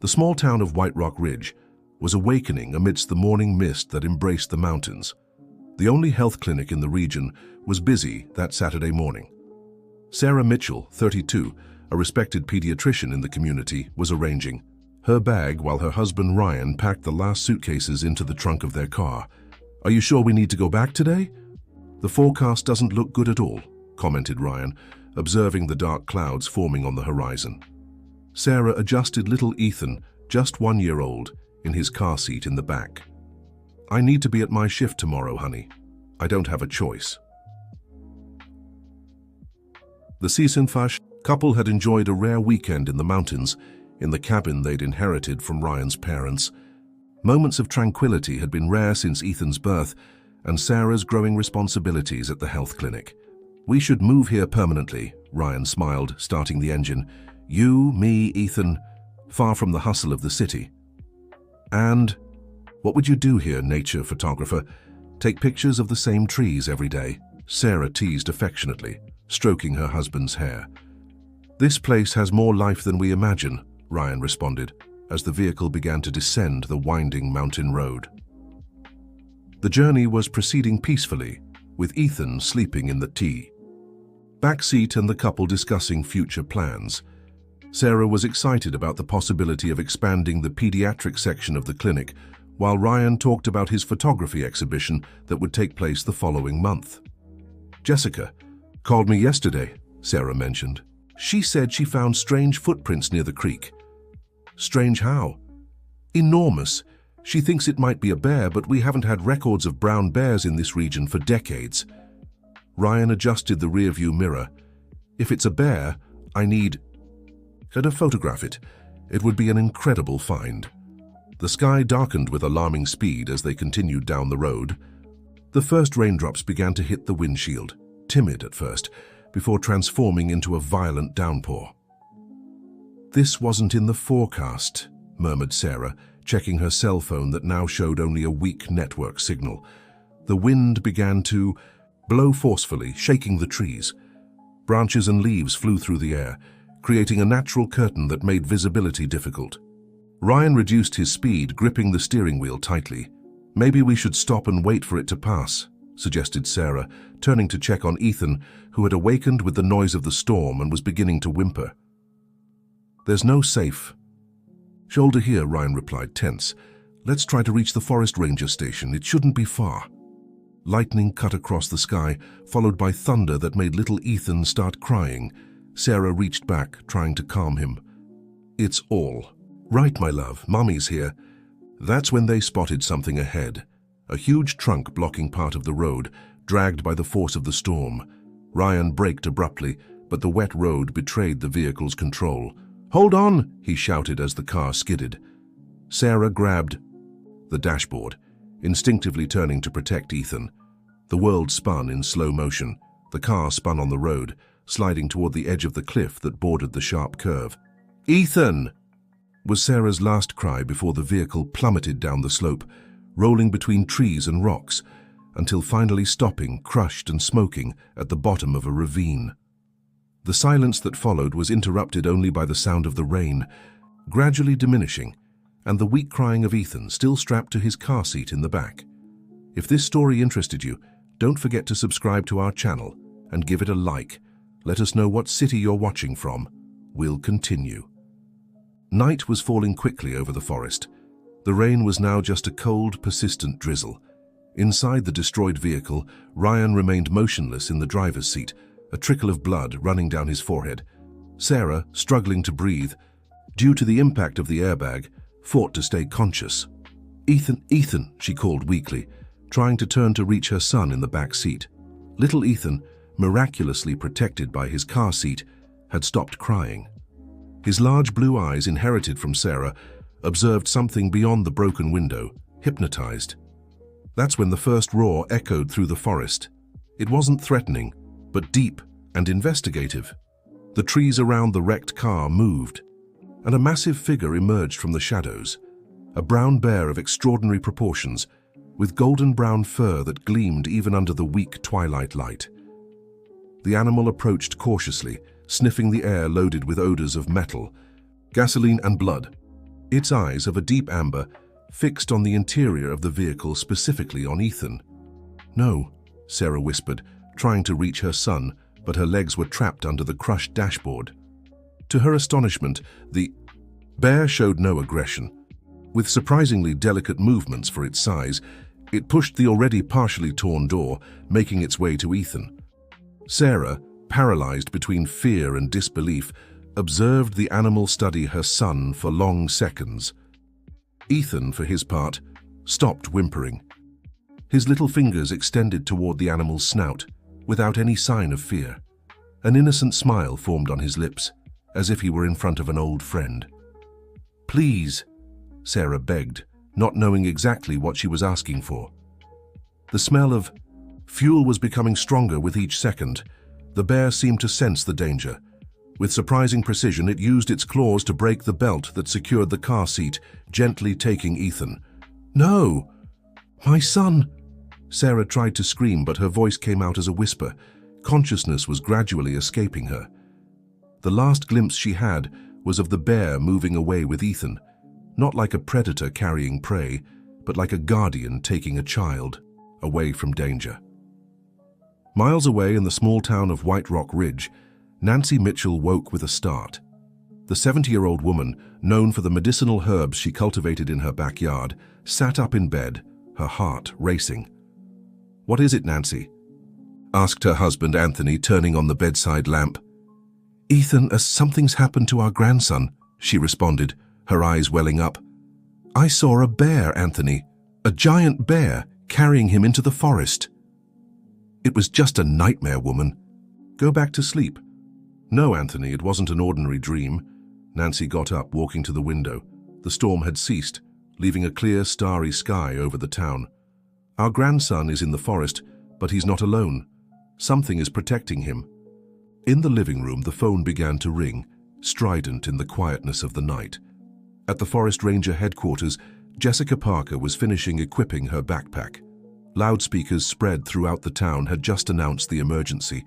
The small town of White Rock Ridge was awakening amidst the morning mist that embraced the mountains. The only health clinic in the region was busy that Saturday morning. Sarah Mitchell, 32, a respected pediatrician in the community, was arranging her bag while her husband Ryan packed the last suitcases into the trunk of their car. "Are you sure we need to go back today?" "The forecast doesn't look good at all," commented Ryan, observing the dark clouds forming on the horizon. Sarah adjusted little Ethan, just 1 year old, in his car seat in the back. "I need to be at my shift tomorrow, honey. I don't have a choice." The Siesenfasch couple had enjoyed a rare weekend in the mountains, in the cabin they'd inherited from Ryan's parents. Moments of tranquility had been rare since Ethan's birth and Sarah's growing responsibilities at the health clinic. "We should move here permanently," Ryan smiled, starting the engine. "You, me, Ethan, far from the hustle of the city." "And what would you do here, nature photographer? Take pictures of the same trees every day?" Sarah teased affectionately, stroking her husband's hair. "This place has more life than we imagine," Ryan responded, as the vehicle began to descend the winding mountain road. The journey was proceeding peacefully, with Ethan sleeping in the T back seat and the couple discussing future plans. Sarah was excited about the possibility of expanding the pediatric section of the clinic, while Ryan talked about his photography exhibition that would take place the following month. "Jessica called me yesterday," Sarah mentioned. "She said she found strange footprints near the creek." "Strange how?" "Enormous. She thinks it might be a bear, but we haven't had records of brown bears in this region for decades." Ryan adjusted the rearview mirror. "If it's a bear, I need her to photograph it. It would be an incredible find." The sky darkened with alarming speed as they continued down the road. The first raindrops began to hit the windshield, timid at first, before transforming into a violent downpour. "This wasn't in the forecast," murmured Sarah, checking her cell phone that now showed only a weak network signal. The wind began to blow forcefully, shaking the trees. Branches and leaves flew through the air, creating a natural curtain that made visibility difficult. Ryan reduced his speed, gripping the steering wheel tightly. "Maybe we should stop and wait for it to pass," suggested Sarah, turning to check on Ethan, who had awakened with the noise of the storm and was beginning to whimper. "There's no safe shoulder here," Ryan replied, tense. "Let's try to reach the forest ranger station. It shouldn't be far." Lightning cut across the sky, followed by thunder that made little Ethan start crying. Sarah reached back, trying to calm him. "It's all right, my love. Mommy's here." That's when they spotted something ahead. A huge trunk blocking part of the road, dragged by the force of the storm. Ryan braked abruptly, but the wet road betrayed the vehicle's control. "Hold on!" he shouted as the car skidded. Sarah grabbed the dashboard, instinctively turning to protect Ethan. The world spun in slow motion. The car spun on the road, sliding toward the edge of the cliff that bordered the sharp curve. "Ethan!" was Sarah's last cry before the vehicle plummeted down the slope, rolling between trees and rocks, until finally stopping, crushed and smoking, at the bottom of a ravine. The silence that followed was interrupted only by the sound of the rain, gradually diminishing, and the weak crying of Ethan, still strapped to his car seat in the back. If this story interested you, don't forget to subscribe to our channel and give it a like. Let us know what city you're watching from. We'll continue. Night was falling quickly over the forest. The rain was now just a cold, persistent drizzle. Inside the destroyed vehicle, Ryan remained motionless in the driver's seat, a trickle of blood running down his forehead. Sarah, struggling to breathe, due to the impact of the airbag, fought to stay conscious. "Ethan, Ethan," she called weakly, trying to turn to reach her son in the back seat. Little Ethan, miraculously protected by his car seat, had stopped crying. His large blue eyes, inherited from Sarah, observed something beyond the broken window, hypnotized. That's when the first roar echoed through the forest. It wasn't threatening, but deep and investigative. The trees around the wrecked car moved, and a massive figure emerged from the shadows, a brown bear of extraordinary proportions, with golden-brown fur that gleamed even under the weak twilight light. The animal approached cautiously, sniffing the air loaded with odors of metal, gasoline and blood. its eyes of a deep amber fixed on the interior of the vehicle, specifically on Ethan. "No," Sarah whispered, trying to reach her son, but her legs were trapped under the crushed dashboard. To her astonishment, the bear showed no aggression. With surprisingly delicate movements for its size, it pushed the already partially torn door, making its way to Ethan. Sarah, paralyzed between fear and disbelief, observed the animal study her son for long seconds. Ethan, for his part, stopped whimpering. His little fingers extended toward the animal's snout, without any sign of fear. An innocent smile formed on his lips, as if he were in front of an old friend. "Please," Sarah begged, not knowing exactly what she was asking for. The smell of fuel was becoming stronger with each second. The bear seemed to sense the danger. With surprising precision, it used its claws to break the belt that secured the car seat, gently taking Ethan. "No! My son!" Sarah tried to scream, but her voice came out as a whisper. Consciousness was gradually escaping her. The last glimpse she had was of the bear moving away with Ethan, not like a predator carrying prey, but like a guardian taking a child away from danger. Miles away in the small town of White Rock Ridge, Nancy Mitchell woke with a start. The 70-year-old woman, known for the medicinal herbs she cultivated in her backyard, sat up in bed, her heart racing. "What is it, Nancy?" asked her husband Anthony, turning on the bedside lamp. "Ethan, something's happened to our grandson," she responded, her eyes welling up. "I saw a bear, Anthony, a giant bear, carrying him into the forest." "It was just a nightmare, woman. Go back to sleep." "No, Anthony, it wasn't an ordinary dream." Nancy got up, walking to the window. The storm had ceased, leaving a clear, starry sky over the town. "Our grandson is in the forest, but he's not alone. Something is protecting him." In the living room, the phone began to ring, strident in the quietness of the night. At the Forest Ranger headquarters, Jessica Parker was finishing equipping her backpack. Loudspeakers spread throughout the town had just announced the emergency.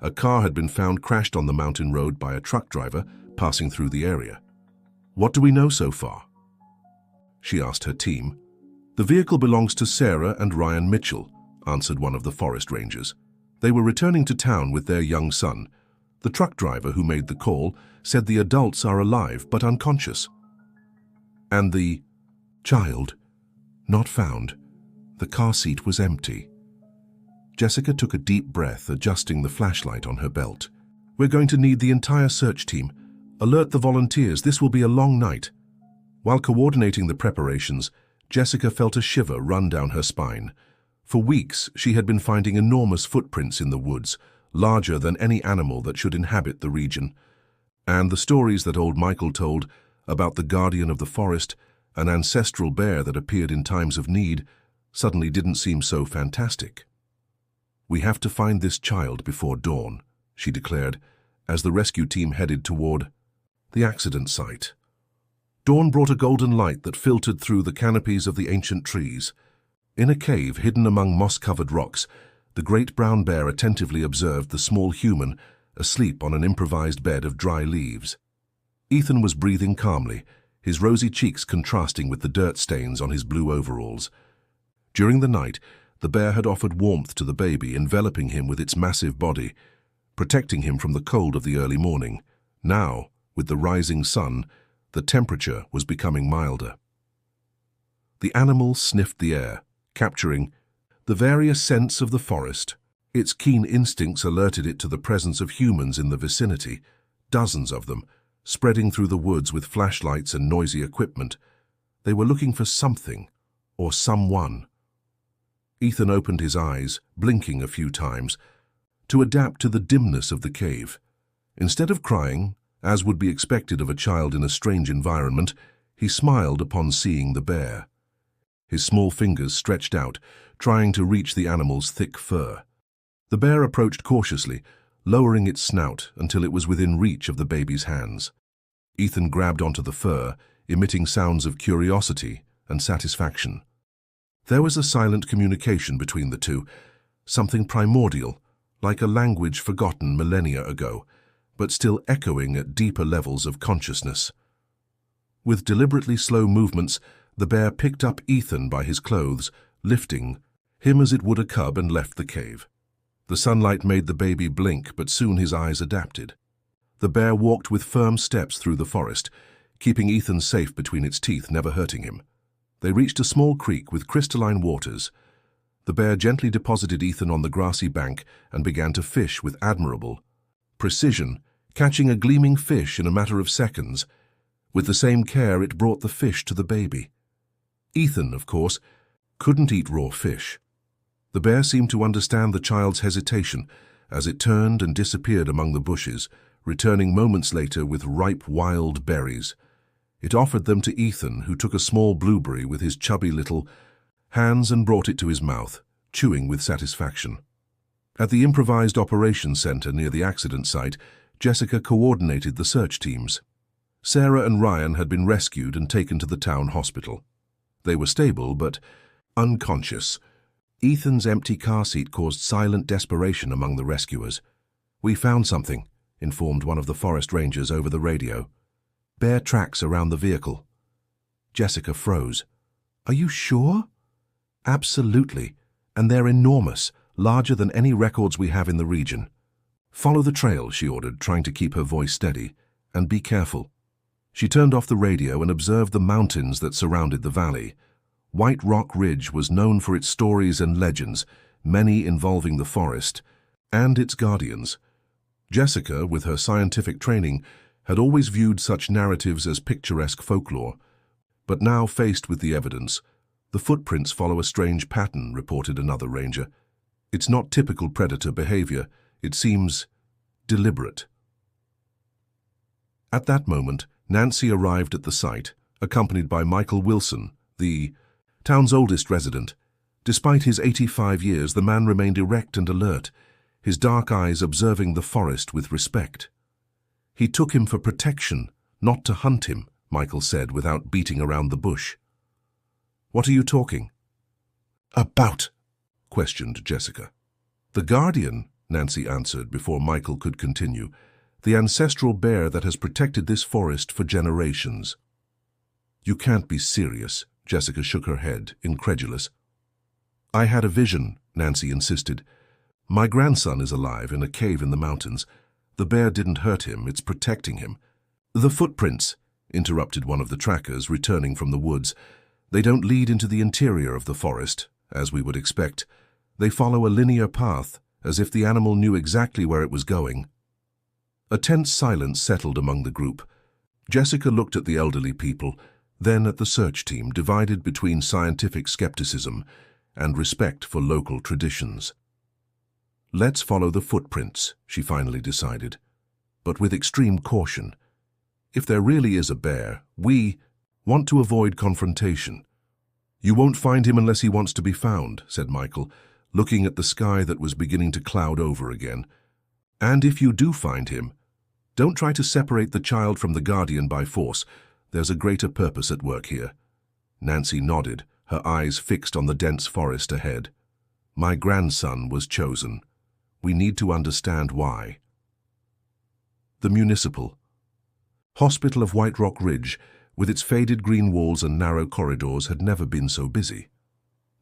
A car had been found crashed on the mountain road by a truck driver passing through the area. "What do we know so far?" she asked her team. "The vehicle belongs to Sarah and Ryan Mitchell," answered one of the forest rangers. "They were returning to town with their young son. The truck driver who made the call said the adults are alive but unconscious." "And the child?" "Not found. The car seat was empty." Jessica took a deep breath, adjusting the flashlight on her belt. "We're going to need the entire search team. Alert the volunteers. This will be a long night." While coordinating the preparations, Jessica felt a shiver run down her spine. For weeks, she had been finding enormous footprints in the woods, larger than any animal that should inhabit the region. And the stories that old Michael told about the guardian of the forest, an ancestral bear that appeared in times of need, suddenly didn't seem so fantastic. "We have to find this child before dawn," she declared, as the rescue team headed toward the accident site. Dawn brought a golden light that filtered through the canopies of the ancient trees. In a cave hidden among moss-covered rocks, the great brown bear attentively observed the small human asleep on an improvised bed of dry leaves. Ethan was breathing calmly, his rosy cheeks contrasting with the dirt stains on his blue overalls. During the night, the bear had offered warmth to the baby, enveloping him with its massive body, protecting him from the cold of the early morning. Now, with the rising sun, the temperature was becoming milder. The animal sniffed the air, capturing the various scents of the forest. Its keen instincts alerted it to the presence of humans in the vicinity, dozens of them, spreading through the woods with flashlights and noisy equipment. They were looking for something, or someone. Ethan opened his eyes, blinking a few times, to adapt to the dimness of the cave. Instead of crying, as would be expected of a child in a strange environment, he smiled upon seeing the bear. His small fingers stretched out, trying to reach the animal's thick fur. The bear approached cautiously, lowering its snout until it was within reach of the baby's hands. Ethan grabbed onto the fur, emitting sounds of curiosity and satisfaction. There was a silent communication between the two, something primordial, like a language forgotten millennia ago, but still echoing at deeper levels of consciousness. With deliberately slow movements, the bear picked up Ethan by his clothes, lifting him as it would a cub, and left the cave. The sunlight made the baby blink, but soon his eyes adapted. The bear walked with firm steps through the forest, keeping Ethan safe between its teeth, never hurting him. They reached a small creek with crystalline waters. The bear gently deposited Ethan on the grassy bank and began to fish with admirable precision, catching a gleaming fish in a matter of seconds. With the same care, it brought the fish to the baby. Ethan, of course, couldn't eat raw fish. The bear seemed to understand the child's hesitation as it turned and disappeared among the bushes, returning moments later with ripe wild berries. It offered them to Ethan, who took a small blueberry with his chubby little hands and brought it to his mouth, chewing with satisfaction. At the improvised operations center near the accident site, Jessica coordinated the search teams. Sarah and Ryan had been rescued and taken to the town hospital. They were stable but unconscious. Ethan's empty car seat caused silent desperation among the rescuers. "We found something," informed one of the forest rangers over the radio. "Bear tracks around the vehicle." Jessica froze. "Are you sure?" "Absolutely, and they're enormous, larger than any records we have in the region." "Follow the trail," she ordered, trying to keep her voice steady, "and be careful." She turned off the radio and observed the mountains that surrounded the valley. White Rock Ridge was known for its stories and legends, many involving the forest and its guardians. Jessica, with her scientific training, had always viewed such narratives as picturesque folklore. But now, faced with the evidence, "The footprints follow a strange pattern," reported another ranger. "It's not typical predator behavior. It seems deliberate." At that moment, Nancy arrived at the site, accompanied by Michael Wilson, the town's oldest resident. Despite his 85 years, the man remained erect and alert, his dark eyes observing the forest with respect. "He took him for protection, not to hunt him," Michael said without beating around the bush. "What are you talking about?" questioned Jessica. "The Guardian," Nancy answered before Michael could continue. "The ancestral bear that has protected this forest for generations." "You can't be serious." Jessica shook her head, incredulous. "I had a vision," Nancy insisted. "My grandson is alive in a cave in the mountains. The bear didn't hurt him, it's protecting him." "The footprints," interrupted one of the trackers, returning from the woods. "They don't lead into the interior of the forest, as we would expect. They follow a linear path, as if the animal knew exactly where it was going." A tense silence settled among the group. Jessica looked at the elderly people, then at the search team, divided between scientific skepticism and respect for local traditions. "Let's follow the footprints," she finally decided, "but with extreme caution. If there really is a bear, we want to avoid confrontation." "You won't find him unless he wants to be found," said Michael, looking at the sky that was beginning to cloud over again. "And if you do find him, don't try to separate the child from the Guardian by force. There's a greater purpose at work here." Nancy nodded, her eyes fixed on the dense forest ahead. "My grandson was chosen. We need to understand why." The municipal hospital of White Rock Ridge, with its faded green walls and narrow corridors, had never been so busy.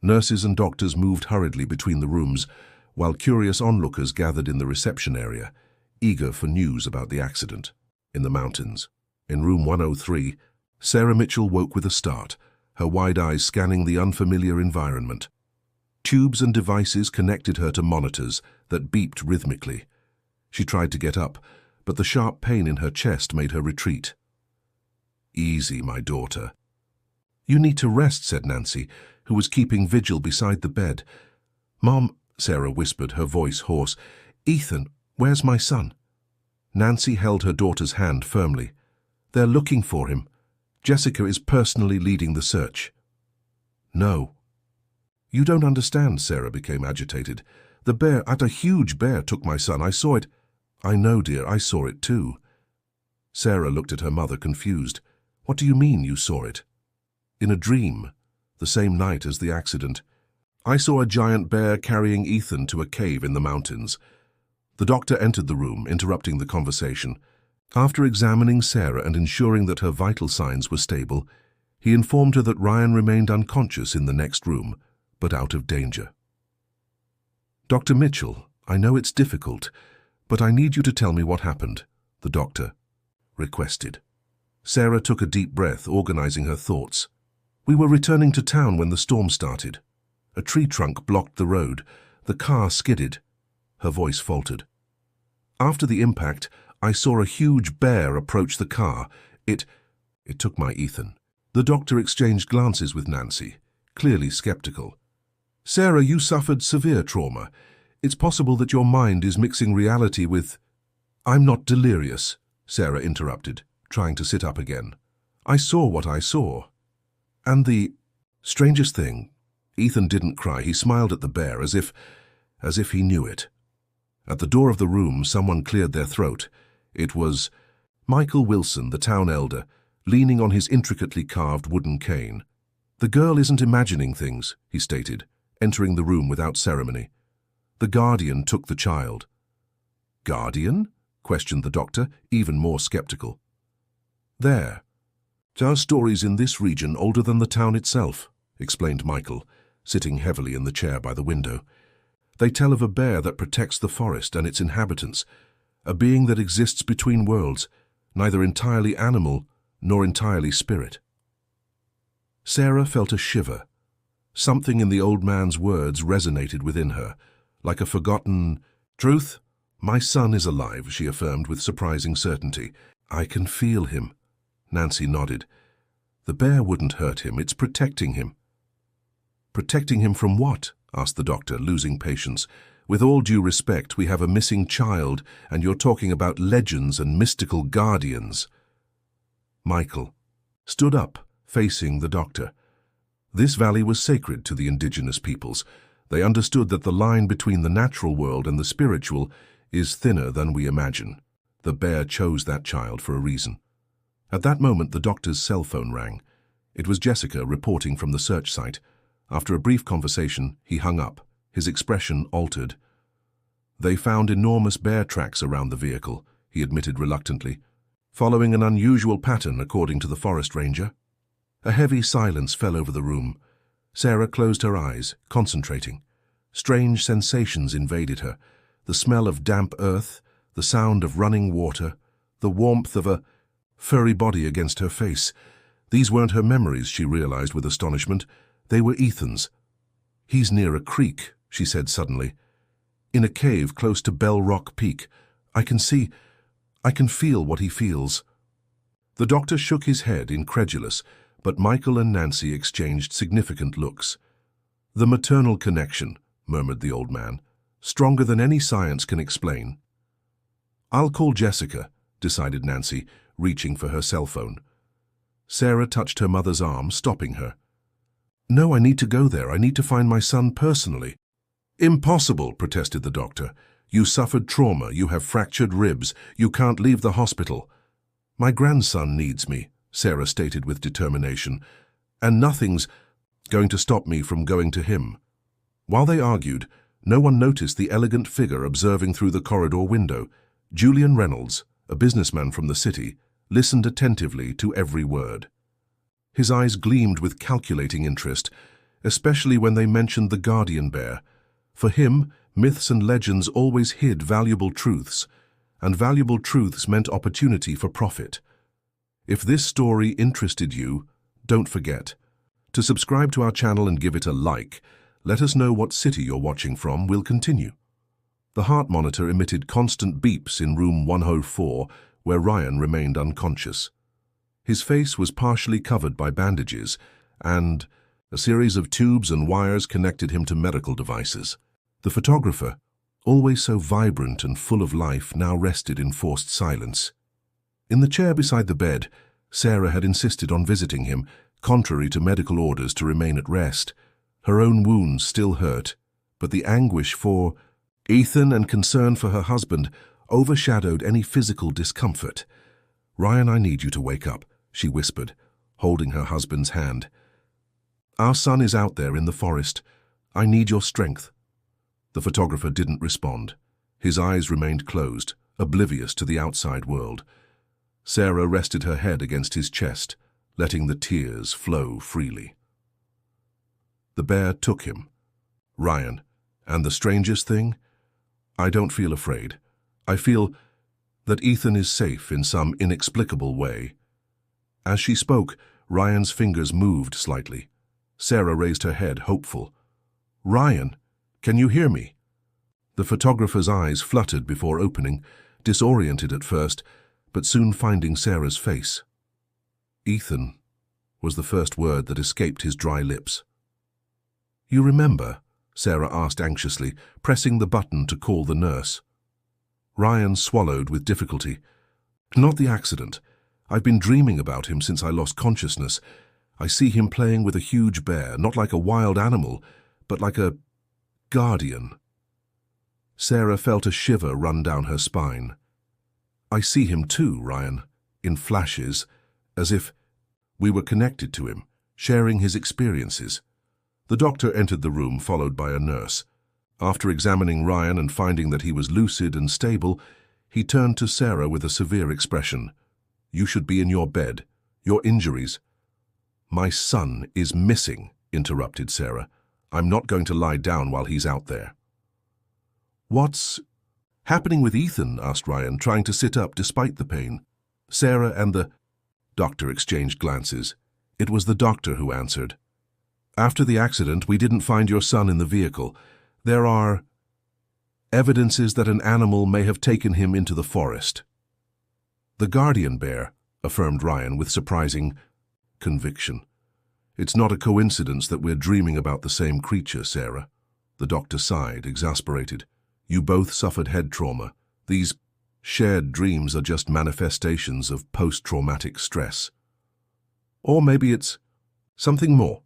Nurses and doctors moved hurriedly between the rooms, while curious onlookers gathered in the reception area, eager for news about the accident. In the mountains, in room 103, Sarah Mitchell woke with a start, her wide eyes scanning the unfamiliar environment. Tubes and devices connected her to monitors that beeped rhythmically. She tried to get up, but the sharp pain in her chest made her retreat. "Easy, my daughter." "You need to rest," said Nancy, who was keeping vigil beside the bed. "Mom," Sarah whispered, her voice hoarse. "Ethan, where's my son?" Nancy held her daughter's hand firmly. "They're looking for him. Jessica is personally leading the search." "No." "You don't understand," Sarah became agitated. "The bear, a huge bear, took my son. I saw it." "I know, dear, I saw it too." Sarah looked at her mother, confused. "What do you mean you saw it?" "In a dream, the same night as the accident. I saw a giant bear carrying Ethan to a cave in the mountains." The doctor entered the room, interrupting the conversation. After examining Sarah and ensuring that her vital signs were stable, he informed her that Ryan remained unconscious in the next room, but out of danger. "Dr. Mitchell, I know it's difficult, but I need you to tell me what happened," the doctor requested. Sarah took a deep breath, organizing her thoughts. "We were returning to town when the storm started. A tree trunk blocked the road. The car skidded." Her voice faltered. "After the impact, I saw a huge bear approach the car. It took my Ethan." The doctor exchanged glances with Nancy, clearly skeptical. "Sarah, you suffered severe trauma. It's possible that your mind is mixing reality with—" "I'm not delirious," Sarah interrupted, trying to sit up again. "I saw what I saw. And the strangest thing, Ethan didn't cry. He smiled at the bear as if he knew it." At the door of the room, someone cleared their throat. It was Michael Wilson, the town elder, leaning on his intricately carved wooden cane. "The girl isn't imagining things," he stated, entering the room without ceremony. "The guardian took the child." "Guardian?" questioned the doctor, even more skeptical. "There are stories in this region older than the town itself," explained Michael, sitting heavily in the chair by the window. "They tell of a bear that protects the forest and its inhabitants, a being that exists between worlds, neither entirely animal nor entirely spirit." Sarah felt a shiver. Something in the old man's words resonated within her, like a forgotten truth. "My son is alive," she affirmed with surprising certainty. "I can feel him." Nancy nodded. "The bear wouldn't hurt him. It's protecting him." "Protecting him from what?" asked the doctor, losing patience. "With all due respect, we have a missing child, and you're talking about legends and mystical guardians." Michael stood up, facing the doctor. This valley was sacred to the indigenous peoples. They understood that the line between the natural world and the spiritual is thinner than we imagine. The bear chose that child for a reason. At that moment, the doctor's cell phone rang. It was Jessica reporting from the search site. After a brief conversation, he hung up, his expression altered. "They found enormous bear tracks around the vehicle," he admitted reluctantly, "following an unusual pattern according to the forest ranger." A heavy silence fell over the room. Sarah closed her eyes, concentrating. Strange sensations invaded her: the smell of damp earth, the sound of running water, the warmth of a furry body against her face. These weren't her memories, she realized with astonishment. They were Ethan's. "He's near a creek," she said suddenly. "In a cave close to Bell Rock Peak. I can feel what he feels." The doctor shook his head, incredulous, but Michael and Nancy exchanged significant looks. "The maternal connection," murmured the old man, "stronger than any science can explain." "I'll call Jessica," decided Nancy, reaching for her cell phone. Sarah touched her mother's arm, stopping her. "No, I need to go there. I need to find my son personally." "Impossible," protested the doctor. "You suffered trauma. You have fractured ribs. You can't leave the hospital." "My grandson needs me," Sarah stated with determination, "and nothing's going to stop me from going to him." While they argued, no one noticed the elegant figure observing through the corridor window. Julian Reynolds, a businessman from the city, listened attentively to every word. His eyes gleamed with calculating interest, especially when they mentioned the guardian bear. For him, myths and legends always hid valuable truths, and valuable truths meant opportunity for profit. If this story interested you, don't forget to subscribe to our channel and give it a like. Let us know what city you're watching from. We'll continue. The heart monitor emitted constant beeps in room 104, where Ryan remained unconscious. His face was partially covered by bandages, and a series of tubes and wires connected him to medical devices. The photographer, always so vibrant and full of life, now rested in forced silence. In the chair beside the bed, Sarah had insisted on visiting him, contrary to medical orders to remain at rest. Her own wounds still hurt, but the anguish for Ethan and concern for her husband overshadowed any physical discomfort. "Ryan, I need you to wake up," she whispered, holding her husband's hand. "Our son is out there in the forest. I need your strength." The photographer didn't respond. His eyes remained closed, oblivious to the outside world. Sarah rested her head against his chest, letting the tears flow freely. The bear took him. Ryan, and the strangest thing? I don't feel afraid. I feel that Ethan is safe in some inexplicable way. As she spoke, Ryan's fingers moved slightly. Sarah raised her head, hopeful. Ryan, can you hear me? The photographer's eyes fluttered before opening, disoriented at first, but soon finding Sarah's face. Ethan was the first word that escaped his dry lips. You remember? Sarah asked anxiously, pressing the button to call the nurse. Ryan swallowed with difficulty. Not the accident. I've been dreaming about him since I lost consciousness. I see him playing with a huge bear, not like a wild animal, but like a guardian. Sarah felt a shiver run down her spine. I see him too, Ryan, in flashes, as if we were connected to him, sharing his experiences. The doctor entered the room, followed by a nurse. After examining Ryan and finding that he was lucid and stable, he turned to Sarah with a severe expression. You should be in your bed. Your injuries. My son is missing, interrupted Sarah. I'm not going to lie down while he's out there. What's happening with Ethan? Asked Ryan, trying to sit up despite the pain. Sarah and the doctor exchanged glances. It was the doctor who answered. After the accident, we didn't find your son in the vehicle. There are evidences that an animal may have taken him into the forest. The guardian bear, affirmed Ryan with surprising conviction. It's not a coincidence that we're dreaming about the same creature, Sarah. The doctor sighed, exasperated. You both suffered head trauma. These shared dreams are just manifestations of post-traumatic stress. Or maybe it's something more.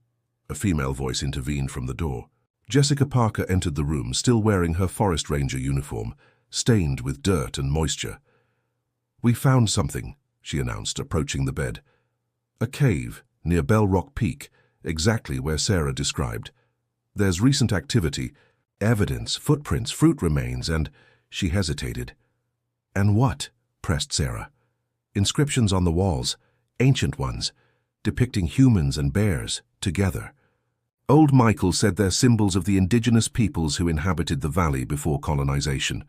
A female voice intervened from the door. Jessica Parker entered the room, still wearing her forest ranger uniform, stained with dirt and moisture. We found something, she announced, approaching the bed. A cave near Bell Rock Peak, exactly where Sarah described. There's recent activity, evidence, footprints, fruit remains, and she hesitated. And what? Pressed Sarah. Inscriptions on the walls, ancient ones, depicting humans and bears together. Old Michael said they're symbols of the indigenous peoples who inhabited the valley before colonization.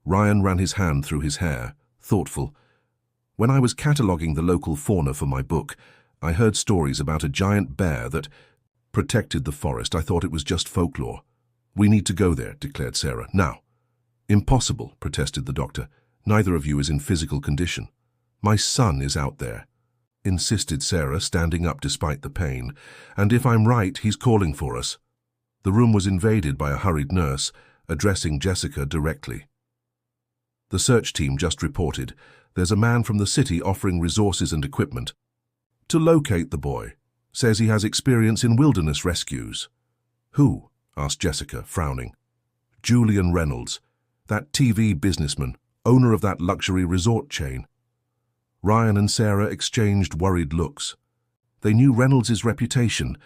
Ryan ran his hand through his hair, thoughtful. When I was cataloguing the local fauna for my book, I heard stories about a giant bear that protected the forest. I thought it was just folklore. We need to go there, declared Sarah. Now. Impossible, protested the doctor. Neither of you is in physical condition. My son is out there, insisted Sarah, standing up despite the pain. And if I'm right, he's calling for us. The room was invaded by a hurried nurse, addressing Jessica directly. The search team just reported. There's a man from the city offering resources and equipment to locate the boy. Says he has experience in wilderness rescues. Who? Asked Jessica, frowning. Julian Reynolds, that TV businessman, owner of that luxury resort chain. Ryan and Sarah exchanged worried looks. They knew Reynolds' reputation,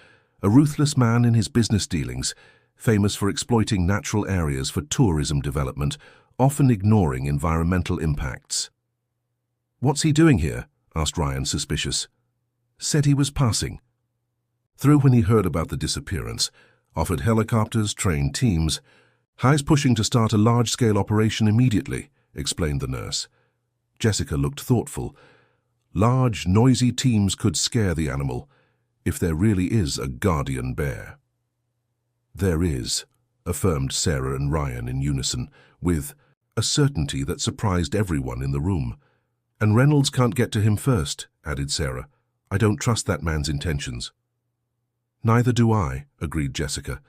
a ruthless man in his business dealings, famous for exploiting natural areas for tourism development, often ignoring environmental impacts. What's he doing here? Asked Ryan, suspicious. Said he was passing. Through when he heard about the disappearance, offered helicopters, trained teams. High's pushing to start a large-scale operation immediately, explained the nurse. Jessica looked thoughtful. Large, noisy teams could scare the animal, if there really is a guardian bear. There is, affirmed Sarah and Ryan in unison, with a certainty that surprised everyone in the room. And Reynolds can't get to him first, added Sarah. I don't trust that man's intentions. Neither do I, agreed Jessica.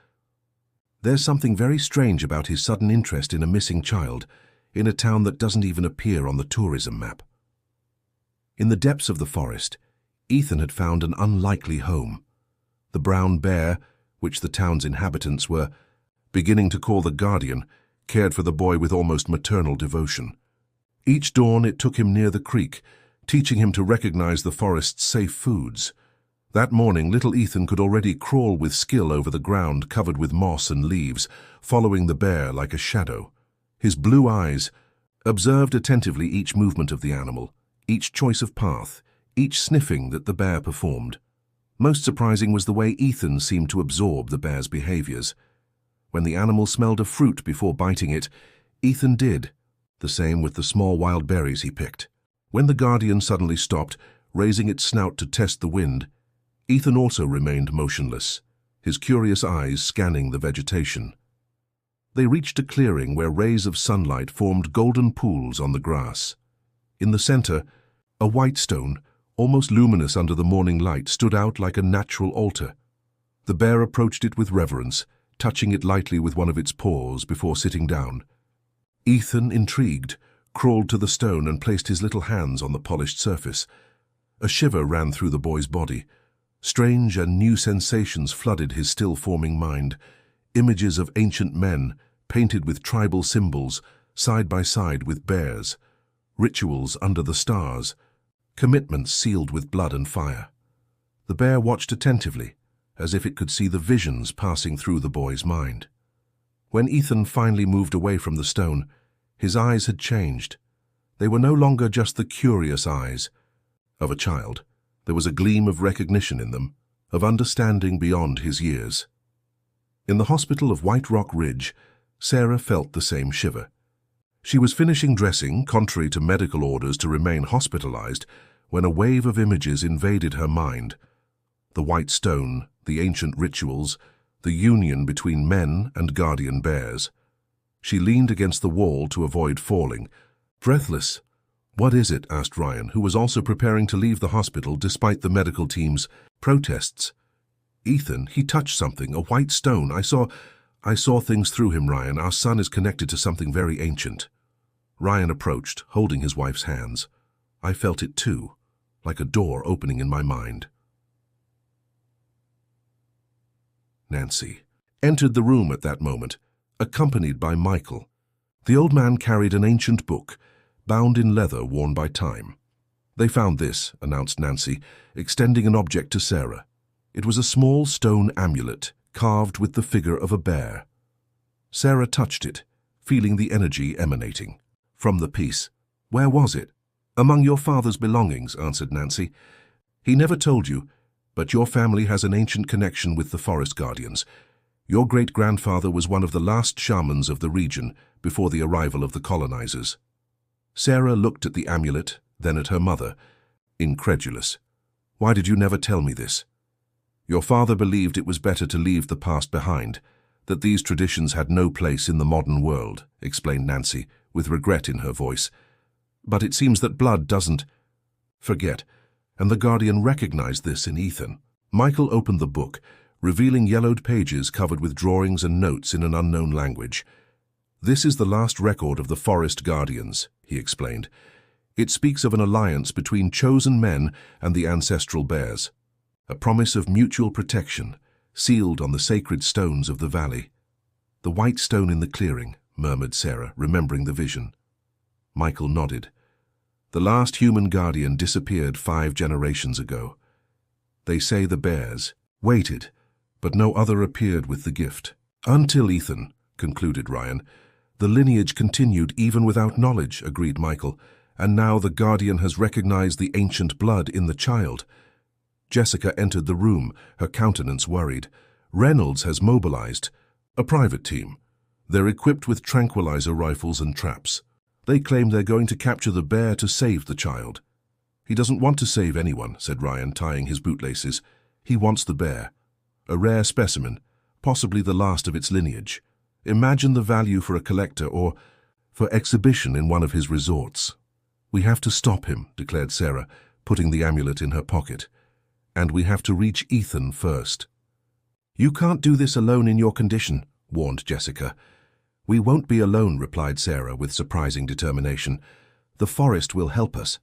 There's something very strange about his sudden interest in a missing child, in a town that doesn't even appear on the tourism map. In the depths of the forest, Ethan had found an unlikely home. The brown bear, which the town's inhabitants were beginning to call the guardian, cared for the boy with almost maternal devotion. Each dawn it took him near the creek, teaching him to recognize the forest's safe foods. That morning, little Ethan could already crawl with skill over the ground covered with moss and leaves, following the bear like a shadow. His blue eyes observed attentively each movement of the animal, each choice of path, each sniffing that the bear performed. Most surprising was the way Ethan seemed to absorb the bear's behaviors. When the animal smelled a fruit before biting it, Ethan did. The same with the small wild berries he picked. When the guardian suddenly stopped, raising its snout to test the wind, Ethan also remained motionless, his curious eyes scanning the vegetation. They reached a clearing where rays of sunlight formed golden pools on the grass. In the center, a white stone, almost luminous under the morning light, stood out like a natural altar. The bear approached it with reverence, touching it lightly with one of its paws before sitting down. Ethan, intrigued, crawled to the stone and placed his little hands on the polished surface. A shiver ran through the boy's body. Strange and new sensations flooded his still-forming mind. Images of ancient men, painted with tribal symbols, side by side with bears. Rituals under the stars. Commitments sealed with blood and fire. The bear watched attentively, as if it could see the visions passing through the boy's mind. When Ethan finally moved away from the stone, his eyes had changed. They were no longer just the curious eyes of a child. There was a gleam of recognition in them, of understanding beyond his years. In the hospital of White Rock Ridge, Sarah felt the same shiver. She was finishing dressing, contrary to medical orders to remain hospitalized, when a wave of images invaded her mind. The white stone, the ancient rituals, the union between men and guardian bears. She leaned against the wall to avoid falling, breathless. "What is it?" asked Ryan, who was also preparing to leave the hospital despite the medical team's protests. "Ethan, he touched something, a white stone. I saw things through him, Ryan. Our son is connected to something very ancient." Ryan approached, holding his wife's hands. "I felt it too, like a door opening in my mind." Nancy entered the room at that moment, accompanied by Michael. The old man carried an ancient book, bound in leather worn by time. "They found this," announced Nancy, extending an object to Sarah. It was a small stone amulet, carved with the figure of a bear. Sarah touched it, feeling the energy emanating from the piece. "Where was it?" "Among your father's belongings," answered Nancy. "He never told you, but your family has an ancient connection with the forest guardians. Your great-grandfather was one of the last shamans of the region before the arrival of the colonizers." Sarah looked at the amulet, then at her mother, incredulous. "Why did you never tell me this?" "Your father believed it was better to leave the past behind, that these traditions had no place in the modern world," explained Nancy, with regret in her voice. "But it seems that blood doesn't forget, and the guardian recognized this in Ethan." Michael opened the book, revealing yellowed pages covered with drawings and notes in an unknown language. "This is the last record of the forest guardians," he explained. "It speaks of an alliance between chosen men and the ancestral bears, a promise of mutual protection, sealed on the sacred stones of the valley." "The white stone in the clearing," murmured Sarah, remembering the vision. Michael nodded. "The last human guardian disappeared 5 generations ago. They say the bears waited, but no other appeared with the gift. Until Ethan," concluded Ryan. "The lineage continued even without knowledge," agreed Michael, "and now the guardian has recognized the ancient blood in the child." Jessica entered the room, her countenance worried. "Reynolds has mobilized a private team. They're equipped with tranquilizer rifles and traps. They claim they're going to capture the bear to save the child." "He doesn't want to save anyone," said Ryan, tying his bootlaces. "He wants the bear. A rare specimen, possibly the last of its lineage. Imagine the value for a collector or for exhibition in one of his resorts." "We have to stop him," declared Sarah, putting the amulet in her pocket. "And we have to reach Ethan first." "You can't do this alone in your condition," warned Jessica. "We won't be alone," replied Sarah with surprising determination. "The forest will help us."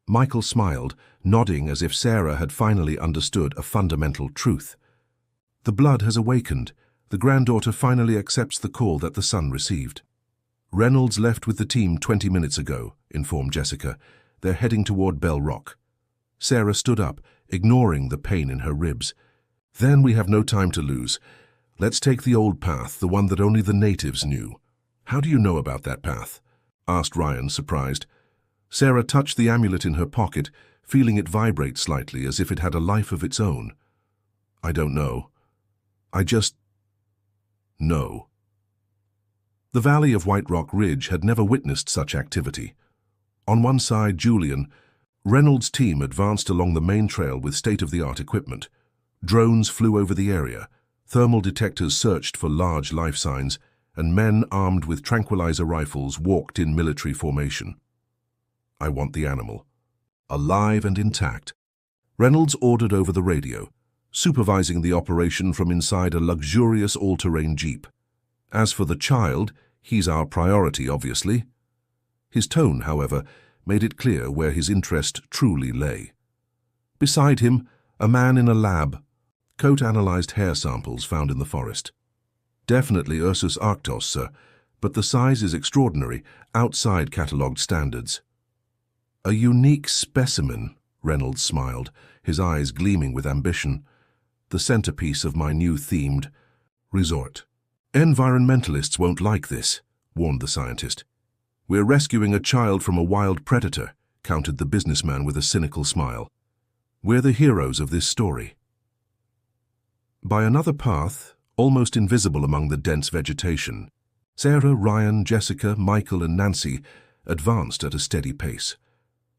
Michael smiled, nodding as if Sarah had finally understood a fundamental truth. "The blood has awakened. The granddaughter finally accepts the call that the son received." "Reynolds left with the team 20 minutes ago," informed Jessica. "They're heading toward Bell Rock." Sarah stood up, ignoring the pain in her ribs. "Then we have no time to lose. Let's take the old path, the one that only the natives knew." "How do you know about that path?" asked Ryan, surprised. Sarah touched the amulet in her pocket, feeling it vibrate slightly as if it had a life of its own. I don't know. I just know. The valley of White Rock Ridge had never witnessed such activity. On one side, Julian, Reynolds' team advanced along the main trail with state-of-the-art equipment. Drones flew over the area, thermal detectors searched for large life signs, and men armed with tranquilizer rifles walked in military formation. I want the animal. Alive and intact. Reynolds ordered over the radio, supervising the operation from inside a luxurious all-terrain jeep. As for the child, he's our priority, obviously. His tone, however, made it clear where his interest truly lay. Beside him, a man in a lab. Coat analyzed hair samples found in the forest. Definitely Ursus arctos, sir, but the size is extraordinary, outside catalogued standards. A unique specimen, Reynolds smiled, his eyes gleaming with ambition. The centerpiece of my new themed resort. Environmentalists won't like this, warned the scientist. We're rescuing a child from a wild predator, countered the businessman with a cynical smile. We're the heroes of this story. By another path, almost invisible among the dense vegetation, Sarah, Ryan, Jessica, Michael, and Nancy advanced at a steady pace.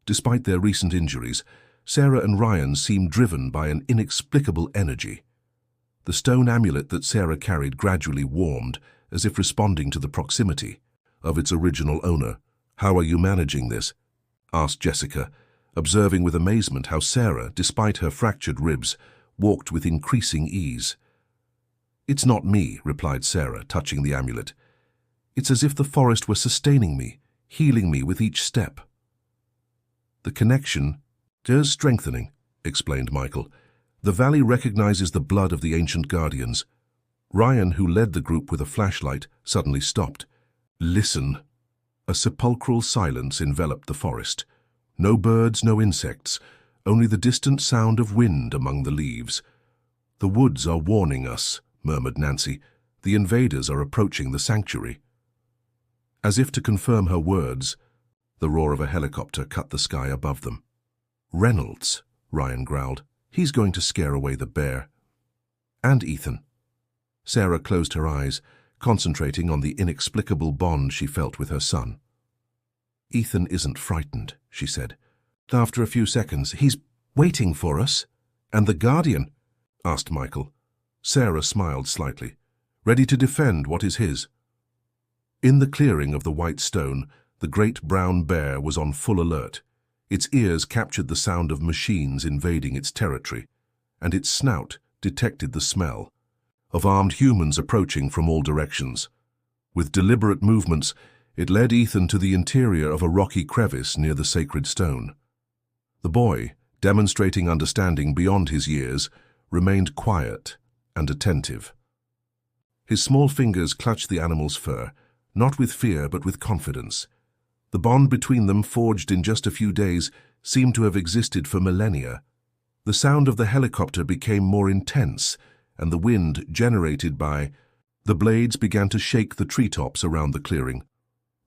Despite their recent injuries, Sarah and Ryan seemed driven by an inexplicable energy. The stone amulet that Sarah carried gradually warmed, as if responding to the proximity of its original owner. How are you managing this? Asked Jessica, observing with amazement how Sarah, despite her fractured ribs, walked with increasing ease. It's not me, replied Sarah, touching the amulet. It's as if the forest were sustaining me, healing me with each step. The connection is strengthening, explained Michael. The valley recognizes the blood of the ancient guardians. Ryan, who led the group with a flashlight, suddenly stopped. Listen. A sepulchral silence enveloped the forest. No birds, no insects, only the distant sound of wind among the leaves. The woods are warning us, murmured Nancy. The invaders are approaching the sanctuary. As if to confirm her words, the roar of a helicopter cut the sky above them. Reynolds, Ryan growled. He's going to scare away the bear. And Ethan. Sarah closed her eyes, concentrating on the inexplicable bond she felt with her son. Ethan isn't frightened, she said. After a few seconds, he's waiting for us. And the guardian? Asked Michael. Sarah smiled slightly, ready to defend what is his. In the clearing of the white stone, the great brown bear was on full alert. Its ears captured the sound of machines invading its territory, and its snout detected the smell of armed humans approaching from all directions. With deliberate movements, it led Ethan to the interior of a rocky crevice near the sacred stone. The boy, demonstrating understanding beyond his years, remained quiet and attentive. His small fingers clutched the animal's fur, not with fear but with confidence. The bond between them, forged in just a few days, seemed to have existed for millennia. The sound of the helicopter became more intense, and the wind generated by the blades began to shake the treetops around the clearing.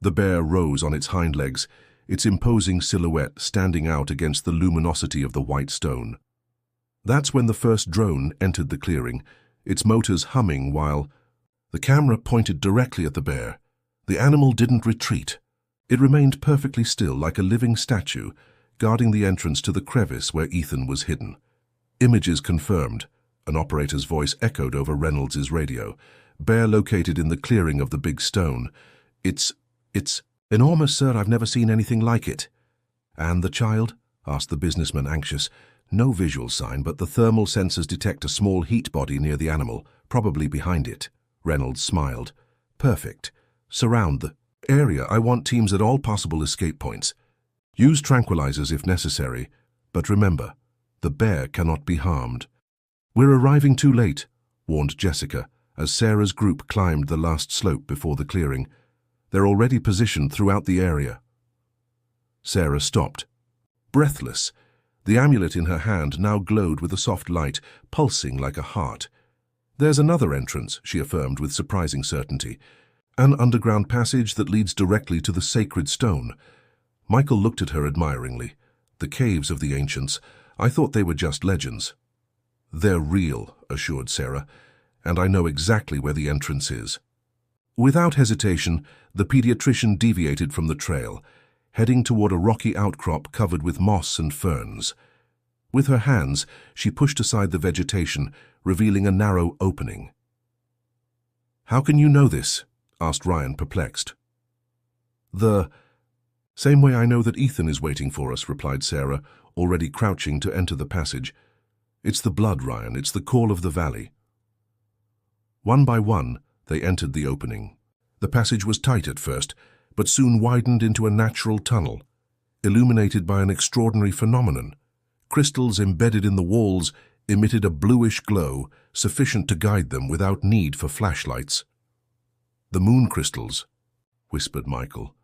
The bear rose on its hind legs, its imposing silhouette standing out against the luminosity of the white stone. That's when the first drone entered the clearing, its motors humming while the camera pointed directly at the bear. The animal didn't retreat. It remained perfectly still, like a living statue, guarding the entrance to the crevice where Ethan was hidden. Images confirmed. An operator's voice echoed over Reynolds' radio. Bear located in the clearing of the big stone. It's enormous, sir. I've never seen anything like it. And the child? Asked the businessman, anxious. No visual sign, but the thermal sensors detect a small heat body near the animal, probably behind it. Reynolds smiled. Perfect. Surround the area. I want teams at all possible escape points. Use tranquilizers if necessary, but remember, the bear cannot be harmed. We're arriving too late, warned Jessica, as Sarah's group climbed the last slope before the clearing. They're already positioned throughout the area. Sarah stopped, breathless. The amulet in her hand now glowed with a soft light, pulsing like a heart. There's another entrance, she affirmed with surprising certainty. An underground passage that leads directly to the sacred stone. Michael looked at her admiringly. The caves of the ancients, I thought they were just legends. They're real, assured Sarah, and I know exactly where the entrance is. Without hesitation, the pediatrician deviated from the trail, heading toward a rocky outcrop covered with moss and ferns. With her hands, she pushed aside the vegetation, revealing a narrow opening. "How can you know this?" asked Ryan, perplexed. "The same way I know that Ethan is waiting for us," replied Sarah, already crouching to enter the passage. "It's the blood, Ryan. It's the call of the valley." One by one, they entered the opening. The passage was tight at first, but soon widened into a natural tunnel, illuminated by an extraordinary phenomenon. Crystals embedded in the walls emitted a bluish glow, sufficient to guide them without need for flashlights. "The moon crystals," whispered Michael,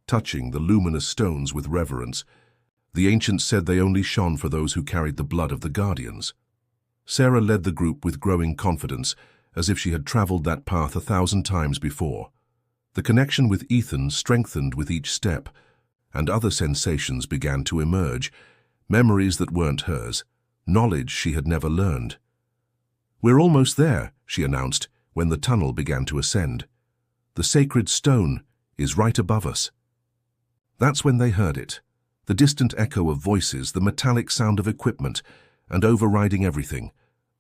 touching the luminous stones with reverence. "The ancients said they only shone for those who carried the blood of the guardians." Sarah led the group with growing confidence, as if she had traveled that path 1,000 times before. The connection with Ethan strengthened with each step, and other sensations began to emerge, memories that weren't hers, knowledge she had never learned. "We're almost there," she announced, when the tunnel began to ascend. "The sacred stone is right above us." That's when they heard it, the distant echo of voices, the metallic sound of equipment, and overriding everything,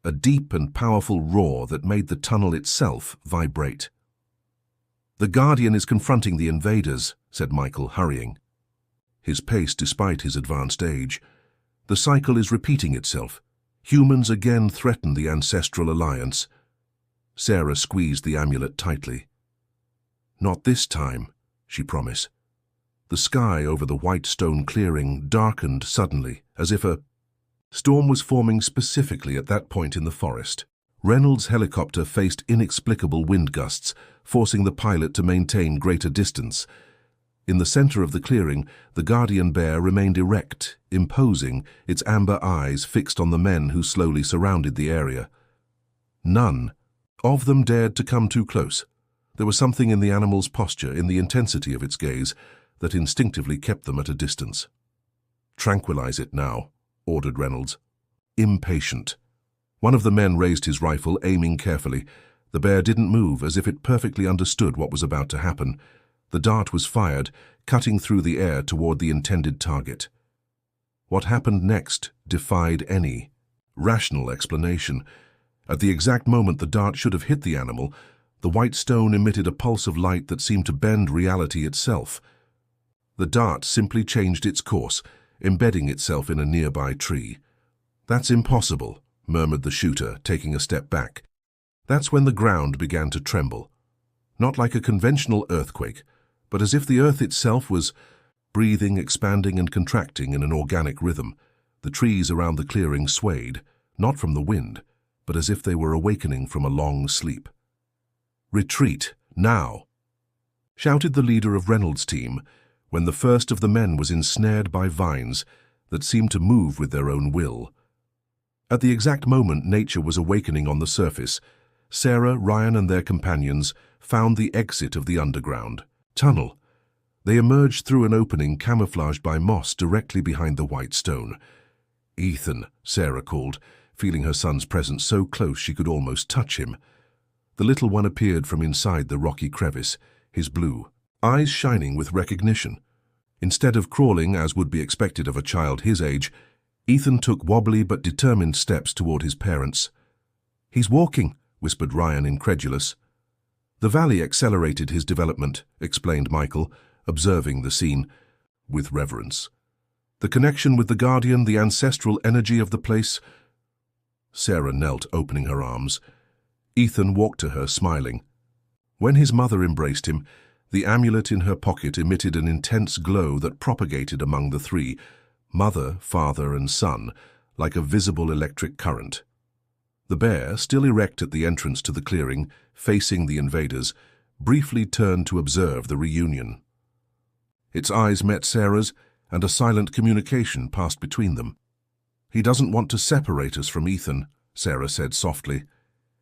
a deep and powerful roar that made the tunnel itself vibrate. "The Guardian is confronting the invaders," said Michael, hurrying. His pace despite his advanced age. The cycle is repeating itself. Humans again threaten the ancestral alliance. Sarah squeezed the amulet tightly. "Not this time," she promised. The sky over the white stone clearing darkened suddenly, as if a storm was forming specifically at that point in the forest. Reynolds' helicopter faced inexplicable wind gusts, forcing the pilot to maintain greater distance. In the center of the clearing, the guardian bear remained erect, imposing, its amber eyes fixed on the men who slowly surrounded the area. None of them dared to come too close. There was something in the animal's posture, in the intensity of its gaze, that instinctively kept them at a distance. "Tranquilize it now," ordered Reynolds. Impatient. One of the men raised his rifle, aiming carefully. The bear didn't move, as if it perfectly understood what was about to happen. The dart was fired, cutting through the air toward the intended target. What happened next defied any rational explanation. At the exact moment the dart should have hit the animal, the white stone emitted a pulse of light that seemed to bend reality itself. The dart simply changed its course, embedding itself in a nearby tree. "That's impossible," murmured the shooter, taking a step back. That's when the ground began to tremble. Not like a conventional earthquake, but as if the earth itself was breathing, expanding and contracting in an organic rhythm. The trees around the clearing swayed, not from the wind, but as if they were awakening from a long sleep. "Retreat, now!" shouted the leader of Reynolds' team, when the first of the men was ensnared by vines that seemed to move with their own will. At the exact moment nature was awakening on the surface, Sarah, Ryan and their companions found the exit of the underground tunnel. They emerged through an opening camouflaged by moss directly behind the white stone. "Ethan," Sarah called, feeling her son's presence so close she could almost touch him. The little one appeared from inside the rocky crevice, his blue eyes shining with recognition. Instead of crawling, as would be expected of a child his age, Ethan took wobbly but determined steps toward his parents. "He's walking," whispered Ryan, incredulous. "The valley accelerated his development," explained Michael, observing the scene with reverence. "The connection with the Guardian, the ancestral energy of the place." Sarah knelt, opening her arms. Ethan walked to her, smiling. When his mother embraced him, the amulet in her pocket emitted an intense glow that propagated among the three, mother, father, and son, like a visible electric current. The bear, still erect at the entrance to the clearing, facing the invaders, briefly turned to observe the reunion. Its eyes met Sarah's, and a silent communication passed between them. "He doesn't want to separate us from Ethan," Sarah said softly.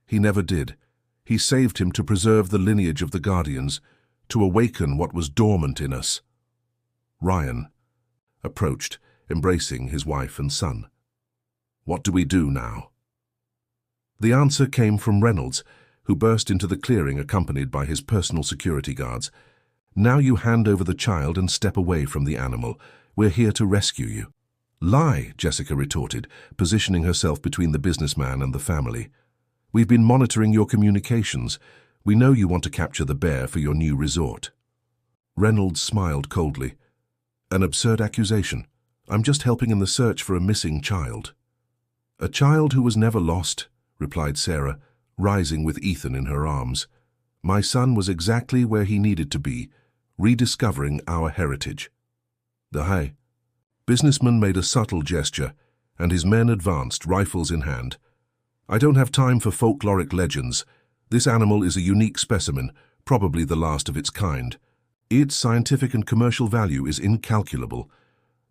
"He never did. He saved him to preserve the lineage of the Guardians, to awaken what was dormant in us." Ryan, approached, embracing his wife and son. "What do we do now?" The answer came from Reynolds, who burst into the clearing accompanied by his personal security guards. "Now you hand over the child and step away from the animal. We're here to rescue you." "Lie," Jessica retorted, positioning herself between the businessman and the family. "We've been monitoring your communications. We know you want to capture the bear for your new resort." Reynolds smiled coldly. "An absurd accusation. I'm just helping in the search for a missing child." "A child who was never lost," replied Sarah, rising with Ethan in her arms. "My son was exactly where he needed to be, rediscovering our heritage." The businessman made a subtle gesture, and his men advanced, rifles in hand. "I don't have time for folkloric legends. This animal is a unique specimen, probably the last of its kind. Its scientific and commercial value is incalculable."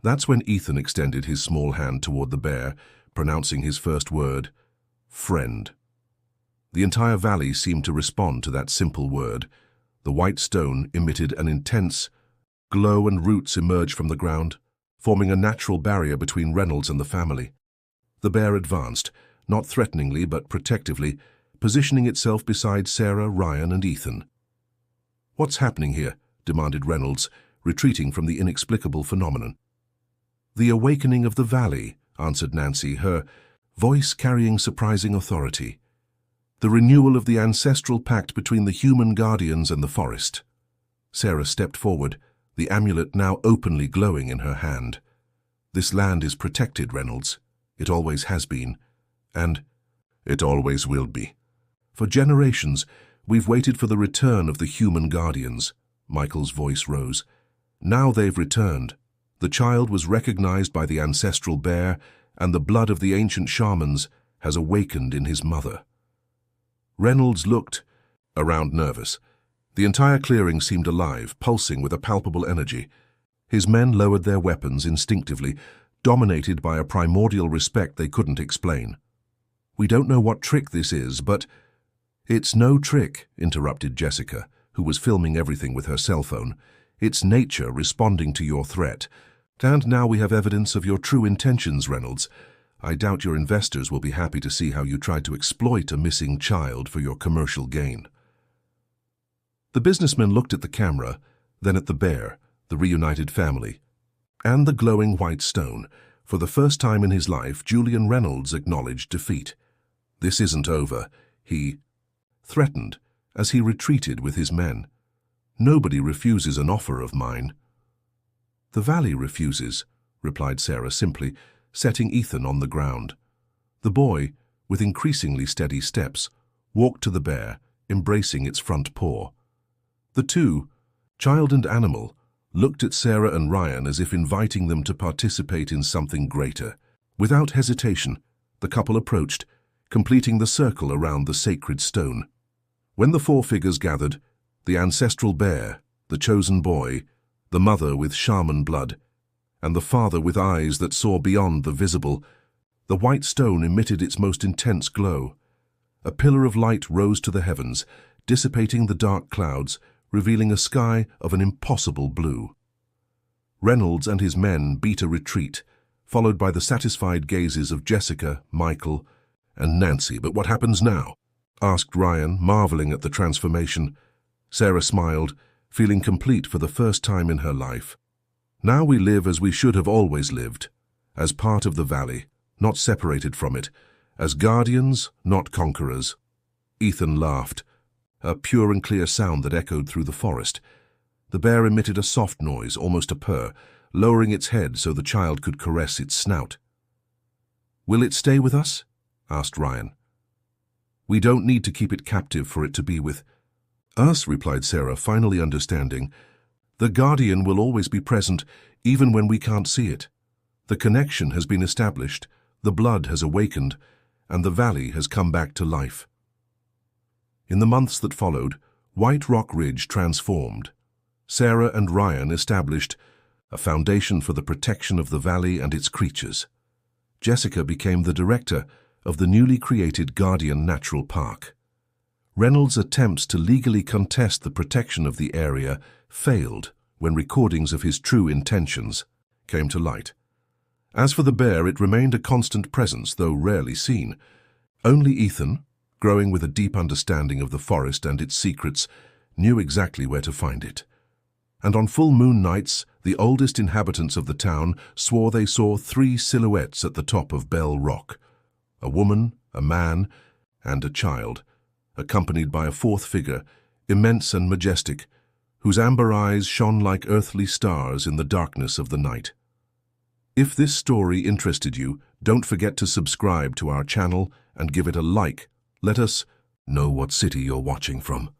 That's when Ethan extended his small hand toward the bear, pronouncing his first word, "friend." The entire valley seemed to respond to that simple word. The white stone emitted an intense glow and roots emerged from the ground, forming a natural barrier between Reynolds and the family. The bear advanced, not threateningly but protectively, positioning itself beside Sarah, Ryan, and Ethan. "What's happening here?" demanded Reynolds, retreating from the inexplicable phenomenon. "The awakening of the valley," answered Nancy, her voice carrying surprising authority. "The renewal of the ancestral pact between the human guardians and the forest." Sarah stepped forward, the amulet now openly glowing in her hand. "This land is protected, Reynolds. It always has been. And it always will be. For generations, we've waited for the return of the human guardians." Michael's voice rose. "Now they've returned. The child was recognized by the ancestral bear, and the blood of the ancient shamans has awakened in his mother." Reynolds looked around nervous. The entire clearing seemed alive, pulsing with a palpable energy. His men lowered their weapons instinctively, dominated by a primordial respect they couldn't explain. "We don't know what trick this is, but—" "It's no trick," interrupted Jessica, who was filming everything with her cell phone. "It's nature responding to your threat. And now we have evidence of your true intentions, Reynolds. I doubt your investors will be happy to see how you tried to exploit a missing child for your commercial gain." The businessman looked at the camera, then at the bear, the reunited family, and the glowing white stone. For the first time in his life, Julian Reynolds acknowledged defeat. "This isn't over," he threatened as he retreated with his men. "Nobody refuses an offer of mine." "The valley refuses," replied Sarah simply, setting Ethan on the ground. The boy, with increasingly steady steps, walked to the bear, embracing its front paw. The two, child and animal, looked at Sarah and Ryan as if inviting them to participate in something greater. Without hesitation, the couple approached, completing the circle around the sacred stone. When the four figures gathered, the ancestral bear, the chosen boy, the mother with shaman blood, and the father with eyes that saw beyond the visible, the white stone emitted its most intense glow. A pillar of light rose to the heavens, dissipating the dark clouds, revealing a sky of an impossible blue. Reynolds and his men beat a retreat, followed by the satisfied gazes of Jessica, Michael, and Nancy. "But what happens now?" asked Ryan, marveling at the transformation. Sarah smiled, feeling complete for the first time in her life. "Now we live as we should have always lived, as part of the valley, not separated from it, as guardians, not conquerors." Ethan laughed, a pure and clear sound that echoed through the forest. The bear emitted a soft noise, almost a purr, lowering its head so the child could caress its snout. "Will it stay with us?" asked Ryan. "We don't need to keep it captive for it to be with us," replied Sarah, finally understanding. "The guardian will always be present, even when we can't see it. The connection has been established, the blood has awakened, and the valley has come back to life." In the months that followed, White Rock Ridge transformed. Sarah and Ryan established a foundation for the protection of the valley and its creatures. Jessica became the director of the newly created Guardian Natural Park. Reynolds' attempts to legally contest the protection of the area failed when recordings of his true intentions came to light. As for the bear, it remained a constant presence, though rarely seen. Only Ethan, growing with a deep understanding of the forest and its secrets, knew exactly where to find it. And on full moon nights, the oldest inhabitants of the town swore they saw 3 silhouettes at the top of Bell Rock: a woman, a man, and a child, accompanied by a 4th figure, immense and majestic, whose amber eyes shone like earthly stars in the darkness of the night. If this story interested you, don't forget to subscribe to our channel and give it a like. Let us know what city you're watching from.